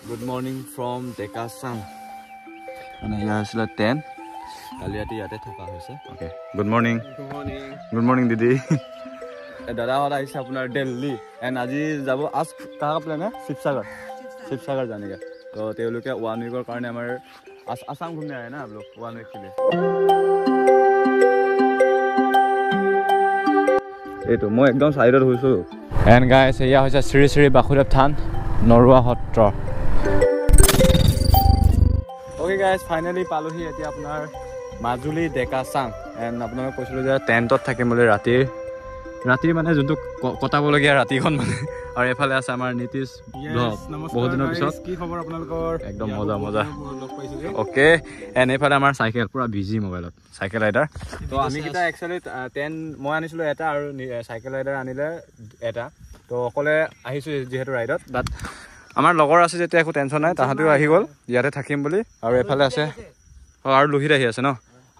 Good morning from Dekasang. And here is the 10. Kaliati yate thoka hoise. Okay. Good morning. Good morning. Good morning, Didi. Dada hora aise apunar Delhi and aji jabo आज कहाँ plan है शिवसागर जाने का तो ते लोग क्या 1 week और करने हमारे आसाम घूमने आए ना आप लोग 1 week के लिए ये तो मैं एकदम साइडर हुई सो and guys ये होता श्री श्री बाखुदेव थान नरुआ हट्र okay guys finally पालोही ऐति अपनार মাজুলী ডেকাচাং and আপোনাক কৈছিলো যে টেন্টত থাকিম বুলি ৰাতি মানে যোনটো কটাবলগীয়া ৰাতিখন মানে আৰু এফালে আছে আমাৰ নীতিশ ব্লগ বহুত দিনৰ পিছত কি খবৰ আপোনালোকৰ একদম মজা ওকে এন এফালে আমাৰ সাইকেল পুৰা বিজি মোবাইলত সাইকেল ৰাইডাৰ তো আমি কিটা একচুয়ালি 10 মই আনিছিলো এটা আৰু সাইকেল ৰাইডাৰ আনিলে এটা তো অকলে আহিছো যেহেতু ৰাইডত বাট আমাৰ লগৰ আছে যেতিয়া একো টেনচন নাই তাহাঁতেও আহি গ'ল ইয়াতে থাকিম বুলি আৰু এফালে আছে আৰু লোহিত আহি আছে ন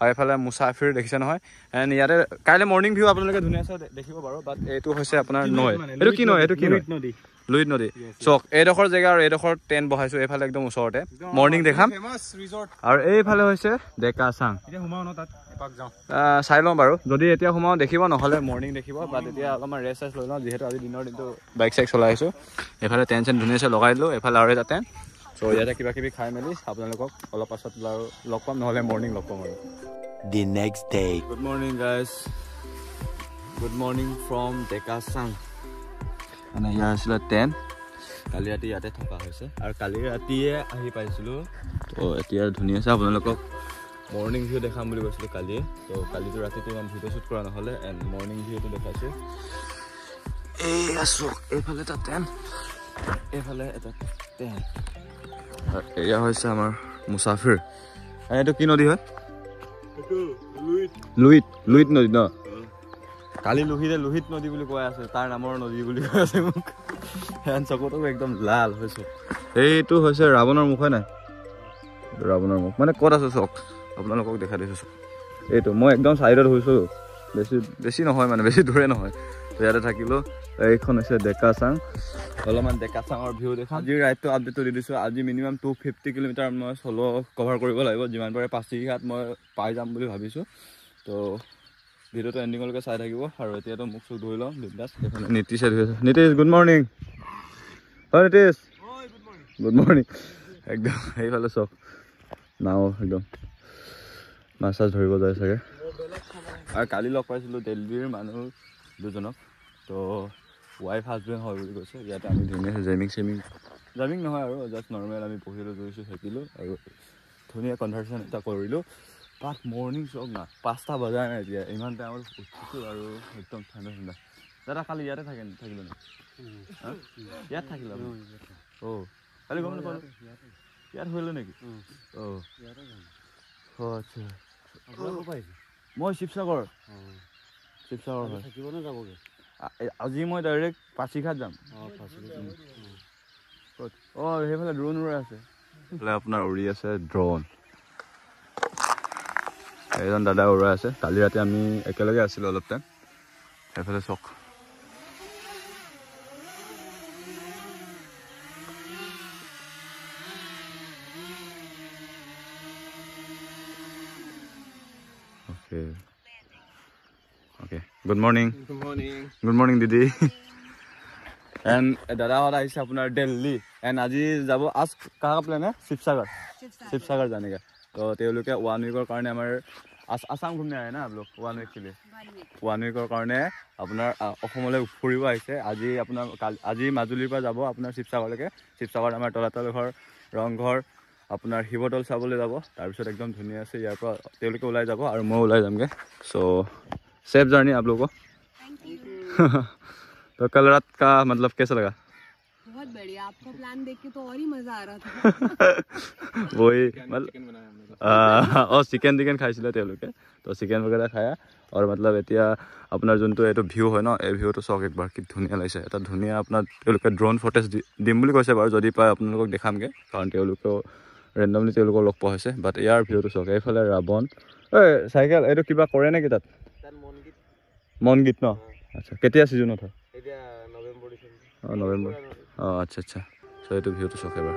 আৰু এফালে মুসাফিৰ দেখিছে নহয় এণ্ড ইয়াতে কাইলে মৰ্নিং ভিউ আপোনালোকে ধুনীয়াছে দেখিব পাৰো বাট এইটো হৈছে আপোনাৰ নয় এইটো কি নয় লুইত নদী চক এইডোখৰ জেগা আৰু এইডোখৰ টেন্ট বহাইছো এইফালে একদম ওচৰতে মৰ্নিং দেখাম আৰু এইফালে হৈছে ডেকাচাং চাই লওঁ বাৰু যদি এতিয়া সোমাওঁ দেখিব নহ'লে মৰ্নিং দেখিব বাট এতিয়া অলপমান ৰেষ্ট লৈ লওঁ যিহেতু আজি দিনৰ দিনটো বাইক চাইক চলাই আহিছোঁ এইফালে টেন্ট চেণ্ট ধুনীয়াছে লগাই দিলোঁ এইফালে আৰু এটা টেন্ট চ' ইয়াতে কিবা কিবি খাই মেলি আপোনালোকক অলপ পাছত আৰু লগ পাম নহ'লে মৰ্নিং লগ পাম আৰু The next day. Good morning guys. Good morning from Dekasang. মানে ইয়াৰ আছিলে 10 কালি ৰাতি ইয়াতে থকা হৈছে আৰু কালি ৰাতিয়ে আহি পাইছিলো তো এতিয়া ধুনীয়া আছে আপোনালোকক মৰ্নিং ভিউ দেখাম বুলি কৈছিলো কালি তো কালিটো ৰাতিটো ইমান ভিডিঅ' শ্বুট কৰা নহ'লে এণ্ড মৰ্নিং ভিউটো দেখাইছো এই আছো এইফালে এটা 10 এইফালে এটা 10 আৰু এয়া হৈছে আমাৰ মুসাফিৰ এইটো কি নদী হয় লুইত নদী ন কালি লোহিত নদী বুলি কৈ আছে তাৰ নামৰ নদী বুলি কৈ আছে মোক হেন চকুটো একদম লাল হৈছে এইটো হৈছে ৰাৱণৰ মুখ হয় নাই ৰাৱণৰ মুখ মানে ক'ত আছে চক আপোনালোকক দেখা দিছো এইটো মই একদম চাইডত হৈছো বেছি নহয় মানে বেছি দূৰে নহয় ইয়াতে থাকিলো এইখন হৈছে ডেকাচাং অলপমান ডেকাচাঙৰ ভিউ দেখা আজি ৰাইডটো আপডেটটো দি দিছো আজি মিনিমাম 250 কিলোমিটাৰ মই চলো কভাৰ কৰিব লাগিব যিমান পাৰে 5 ঘাট মই পাই যাম বুলি ভাবিছো তো ভিডিঅ'টো এণ্ডিঙলৈকে চাই থাকিব আৰু এতিয়াতো মুখ চুখ ধুই লওঁ বিন্দাছ এইফালে নীতিশে ধুই আছে নীতিশ গুড মৰ্ণিং হয় নীতিশ গুড মৰ্ণিং একদম এইফালে চক নাও একদম মাছ চাছ ধৰিব যায় চাগে আৰু কালি লগ পাইছিলোঁ দিল্লীৰ মানুহ দুজনক তো ৱাইফ হাজবেণ্ড হয় বুলি কৈছে ইয়াতে আমি ধুনীয়াকৈ জামিং নহয় আৰু জাষ্ট নৰ্মেল আমি পঢ়িলোঁ গৈছোঁ শিকিলোঁ আৰু ধুনীয়া কনভাৰ্চেশ্যন এটা কৰিলোঁ বাট মৰ্নিং চক না 5টা বজাই নাই এতিয়া ইমান টাইমত উঠিছোঁ আৰু একদম ঠাণ্ডা দাদা কালি ইয়াতে থাকিলে ন ইয়াত থাকিলে অঁ কালি গম নাপালোঁ ইয়াত হৈলে নেকি অঁ আচ্ছা মই শিৱসাগৰ হয় থাকিব নে যাবগৈ আজি মই ডাইৰেক্ট পাছিঘাট যাম অঁ সেইফালে ড্ৰোন উৰাই আছে সেইফালে আপোনাৰ উৰি আছে ড্ৰোন এজন দাদা উৰাই আছে কালি ৰাতি আমি একেলগে আছিলোঁ অলপ টাইম সেইফালে চক Okay. Good morning. Good morning, Didi. And दादा और आइसे अपना दिल्ली and আজি যাব आज कहाँ प्लान है शिवसागर जाने का तो ते लोग क्या 1 week और करने हमारे आसाम घूमने आए ना आप लोग 1 week के लिए 1 week और करने अपना অসমলৈ ফুৰিব আহিছে আজি আপোনাৰ আজি মাজুলীৰ পৰা যাব আপোনাৰ শিৱসাগৰলৈকে শিৱসাগৰ আমাৰ তলাতল ঘৰ ৰংঘৰ আপোনাৰ শিৱদৌল চাবলৈ যাব তাৰপিছত একদম ধুনীয়া আছে ইয়াৰ পৰা তেওঁলোকে ওলাই যাব আৰু মই ওলাই যামগে সো सेफ जर्नी आप लोगों को थैंक यू तो कल रात का मतलब कैसा लगा बहुत बढ़िया आपका प्लान देख के तो और ही मजा आ रहा था वही मतलब और चिकेन खाइছিলে তেওঁলোকে তো চিকেন वगैरह খায়া और मतलब এতিয়া আপোনাৰ যোনটো এটো ভিউ হয় ন এই ভিউটো চক একবাৰ কি ধুনীয়া লাগিছে এটা ধুনীয়া আপোনাৰ তেওঁলোকে ড্ৰোন ফুটেজ দিম বুলি কৈছে বাৰু যদি পায় আপোনালোকক দেখামগে কাৰণ তেওঁলোকে ৰেন্ডমলি তেওঁলোকক লগ পোৱা হৈছে বাট ইয়াৰ ভিউটো চক এইফালে ৰাৱণ এই চাইকেল এইটো কিবা কৰে নেকি তাত মনগীত ন আচ্ছা কেতিয়া সিজনত হয় এতিয়া নৱেম্বৰ অঁ আচ্ছা চ' এইটো ভিউটো চক এবাৰ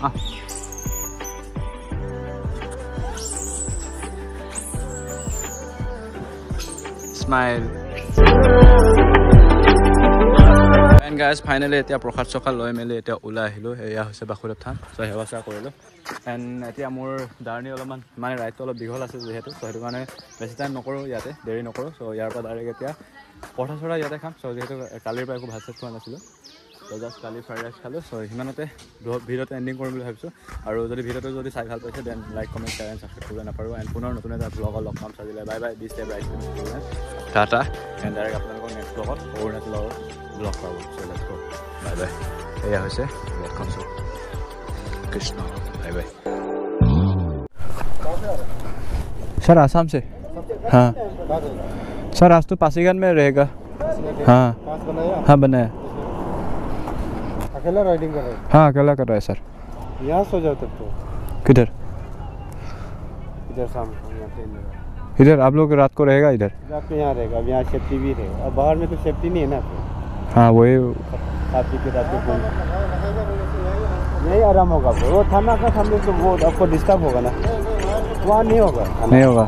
Smile. And guys, finally এতিয়া প্ৰসাদ চখা লৈ মেলি এতিয়া ওলাই আহিলোঁ এয়া হৈছে বাসুদেৱ থান চ' সেৱা চেৱা কৰিলোঁ এণ্ড এতিয়া মোৰ জাৰ্ণি অলপমান মানে ৰাইডটো অলপ দীঘল আছে যিহেতু চ' সেইটো কাৰণে বেছি টাইম নকৰোঁ ইয়াতে দেৰি নকৰোঁ চ' ইয়াৰ পৰা ডাইৰেক্ট এতিয়া পৰঠা চৰা ইয়াতে খাম চ' যিহেতু কালিৰ পৰা একো ভাত চাত খোৱা নাছিলোঁ চ' জাষ্ট কালি ফ্ৰাইড ৰাইচ খালোঁ চ' সিমানতে ভিডিঅ'টো এণ্ডিং কৰিম বুলি ভাবিছোঁ আৰু যদি ভিডিঅ'টো যদি চাই ভাল পাইছে then like comment share and subscribe কৰিব নাপাৰোঁ এণ্ড পুনৰ নতুন এটা ব্লগত লগ পাম চাজিলে বাই বাই দিছ ৰাইচ টাটা এণ্ড ডাইৰেক্ট আপোনালোকৰ নেক্সট ব্লগত অৰুণাচলৰ ব্লগ পাব চ' লেটছ গো বাই বাই এয়া হৈছে ৱেলকাম চ' Krishna bye bye sir Assam से हाँ सर आज तो पासीघाट में रहेगा हाँ हाँ बनाया अकेला राइडिंग कर रहे हैं हाँ अकेला कर रहा है सर यहाँ सो जाओ तब तो किधर इधर शाम को यहाँ ट्रेन में इधर आप लोग रात को रहेगा इधर रात को यहाँ रहेगा अब यहाँ सेफ्टी भी रहेगा और बाहर में तो सेफ्टी नहीं है ना हाँ वही काफी के रात को यही आराम होगा वो थाना का सामने तो वो आपको डिस्टर्ब होगा ना वहाँ नहीं होगा नहीं होगा